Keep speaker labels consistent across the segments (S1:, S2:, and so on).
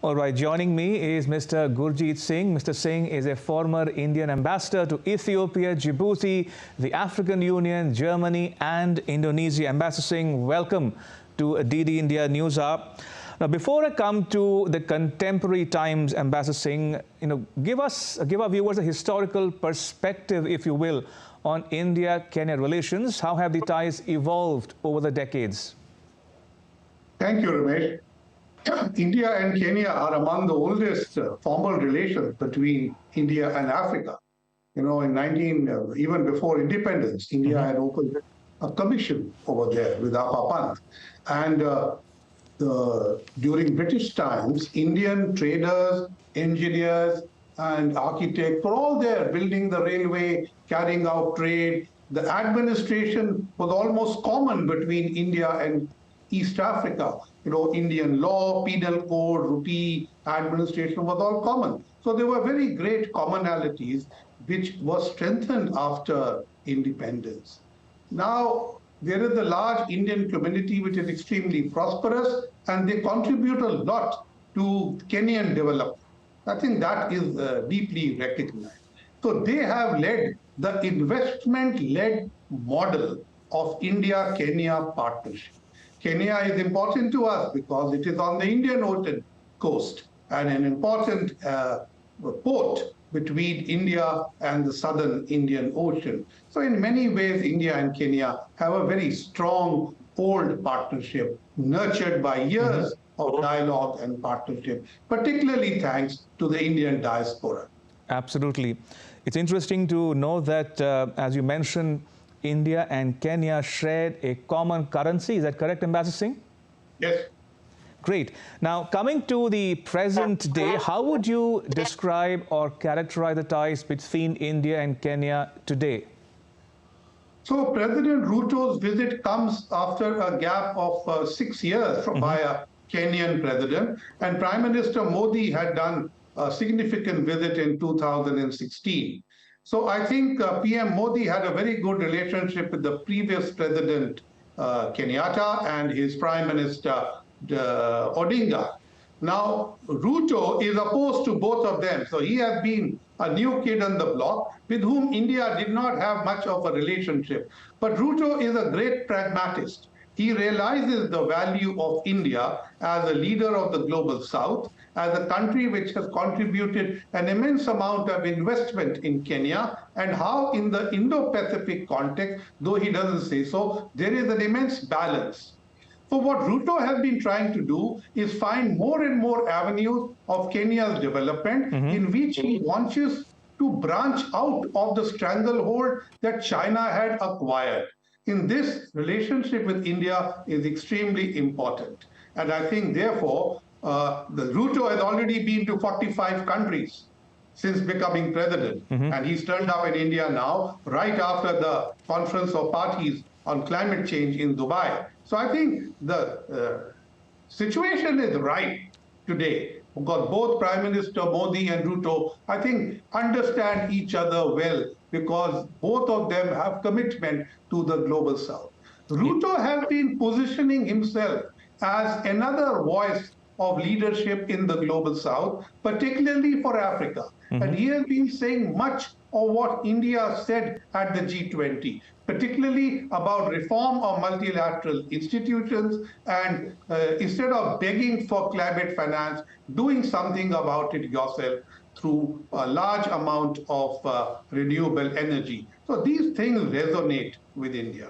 S1: All right, joining me is Mr. Gurjit Singh. Mr. Singh is a former Indian ambassador to Ethiopia, Djibouti, the African Union, Germany, and Indonesia. Ambassador Singh, welcome to DD India News Hour. Now, before I come to the contemporary times, Ambassador Singh, give our viewers a historical perspective, if you will, on India-Kenya relations. How have the ties evolved over the decades?
S2: Thank you, Ramesh. India and Kenya are among the oldest formal relations between India and Africa. Even before independence, India had opened a commission over there with Apa Pant. And during British times, Indian traders, engineers, and architects were all there building the railway, carrying out trade. The administration was almost common between India and East Africa. Indian law, penal code, rupee administration was all common. So there were very great commonalities which were strengthened after independence. Now, there is a large Indian community which is extremely prosperous, and they contribute a lot to Kenyan development. I think that is deeply recognized. So they have led the investment-led model of India-Kenya partnership. Kenya is important to us because it is on the Indian Ocean coast and an important port between India and the southern Indian Ocean. So in many ways, India and Kenya have a very strong old partnership nurtured by years of dialogue and partnership, particularly thanks to the Indian diaspora.
S1: Absolutely. It's interesting to know that, as you mentioned, India and Kenya shared a common currency. Is that correct, Ambassador Singh?
S2: Yes.
S1: Great. Now, coming to the present day, how would you describe or characterize the ties between India and Kenya today?
S2: So President Ruto's visit comes after a gap of 6 years by a Kenyan president, and Prime Minister Modi had done a significant visit in 2016. So I think PM Modi had a very good relationship with the previous president, Kenyatta, and his Prime Minister, Odinga. Now, Ruto is opposed to both of them. So he has been a new kid on the block with whom India did not have much of a relationship. But Ruto is a great pragmatist. He realizes the value of India as a leader of the global south, as a country which has contributed an immense amount of investment in Kenya, and how in the Indo-Pacific context, though he doesn't say so, there is an immense balance. So what Ruto has been trying to do is find more and more avenues of Kenya's development in which he wants to branch out of the stranglehold that China had acquired. In this, relationship with India is extremely important. And I think, therefore, the Ruto has already been to 45 countries since becoming president. And he's turned up in India now, right after the Conference of Parties on Climate Change in Dubai. So I think the situation is right today, because both Prime Minister Modi and Ruto, I think, understand each other well, because both of them have commitment to the global south. Ruto has been positioning himself as another voice of leadership in the global south, particularly for Africa. And he has been saying much of what India said at the G20, particularly about reform of multilateral institutions, and instead of begging for climate finance, doing something about it yourself through a large amount of renewable energy. So these things resonate with India.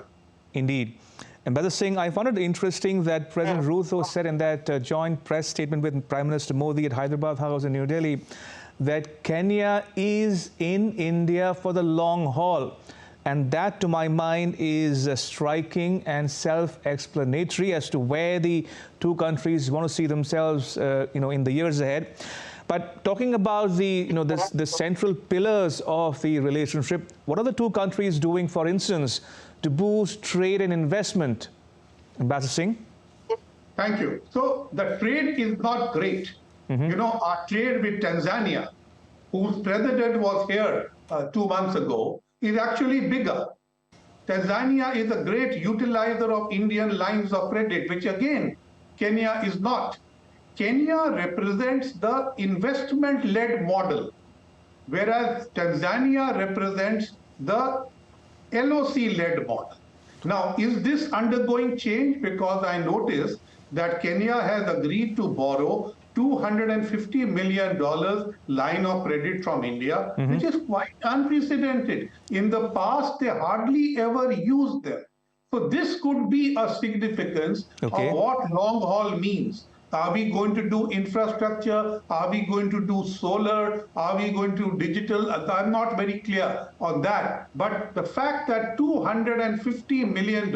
S1: Indeed. Ambassador Singh, I found it interesting that President Ruto said in that joint press statement with Prime Minister Modi at Hyderabad House in New Delhi that Kenya is in India for the long haul. And that, to my mind, is striking and self-explanatory as to where the two countries want to see themselves, in the years ahead. But talking about the central pillars of the relationship, what are the two countries doing, for instance, to boost trade and investment? Ambassador Singh?
S2: Thank you. So the trade is not great. Our trade with Tanzania, whose president was here 2 months ago, is actually bigger. Tanzania is a great utilizer of Indian lines of credit, which again, Kenya is not. Kenya represents the investment-led model, whereas Tanzania represents the LOC-led model. Now, is this undergoing change? Because I noticed that Kenya has agreed to borrow $250 million line of credit from India, which is quite unprecedented. In the past, they hardly ever used them. So this could be a significance of what long haul means. Are we going to do infrastructure? Are we going to do solar? Are we going to digital? I'm not very clear on that. But the fact that $250 million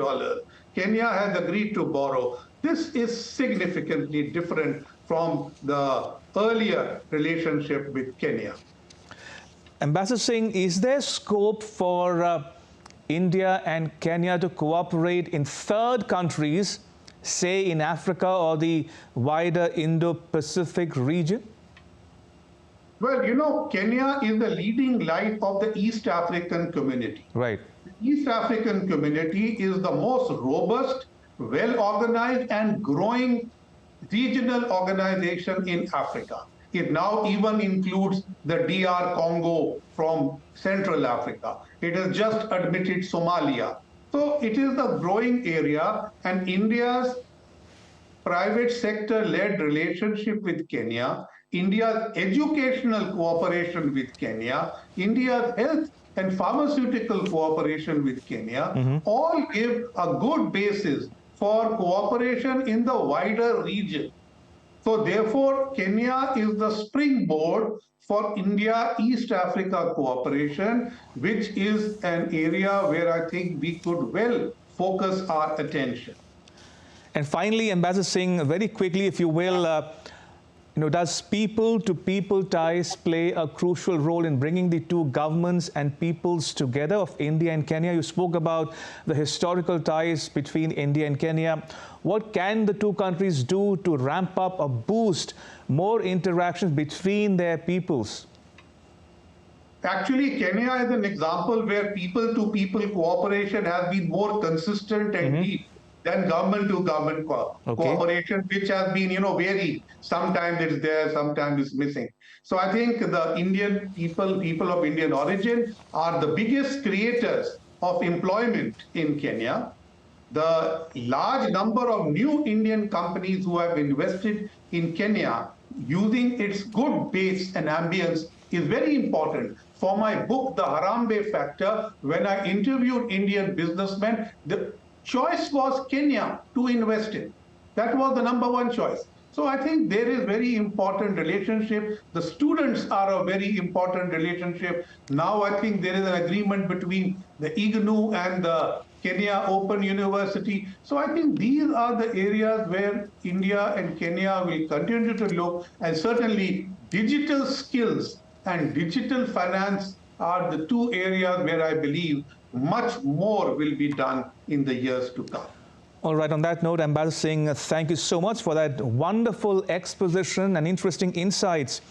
S2: Kenya has agreed to borrow, this is significantly different from the earlier relationship with Kenya.
S1: Ambassador Singh, is there scope for India and Kenya to cooperate in third countries, say in Africa or the wider Indo-Pacific region?
S2: Well, you know, Kenya is the leading light of the East African community.
S1: Right.
S2: The East African community is the most robust, well-organized and growing regional organization in Africa. It now even includes the DR Congo from Central Africa. It has just admitted Somalia. So it is a growing area, and India's private sector-led relationship with Kenya, India's educational cooperation with Kenya, India's health and pharmaceutical cooperation with Kenya, all give a good basis for cooperation in the wider region. So therefore, Kenya is the springboard for India-East Africa cooperation, which is an area where I think we could well focus our attention.
S1: And finally, Ambassador Singh, very quickly, if you will, does people-to-people ties play a crucial role in bringing the two governments and peoples together of India and Kenya? You spoke about the historical ties between India and Kenya. What can the two countries do to ramp up or boost more interactions between their peoples?
S2: Actually, Kenya is an example where people-to-people cooperation has been more consistent and deep than government-to-government cooperation, which has been, varied. Sometimes it's there, sometimes it's missing. So I think the Indian people of Indian origin, are the biggest creators of employment in Kenya. The large number of new Indian companies who have invested in Kenya using its good base and ambience is very important. For my book, The Harambe Factor, when I interviewed Indian businessmen, the choice was Kenya to invest in. That was the number one choice. So I think there is very important relationship. The students are a very important relationship. Now I think there is an agreement between the IGNU and the Kenya Open University. So I think these are the areas where India and Kenya will continue to look, and certainly digital skills and digital finance are the two areas where I believe much more will be done in the years to come.
S1: All right, on that note, Ambassador Singh, thank you so much for that wonderful exposition and interesting insights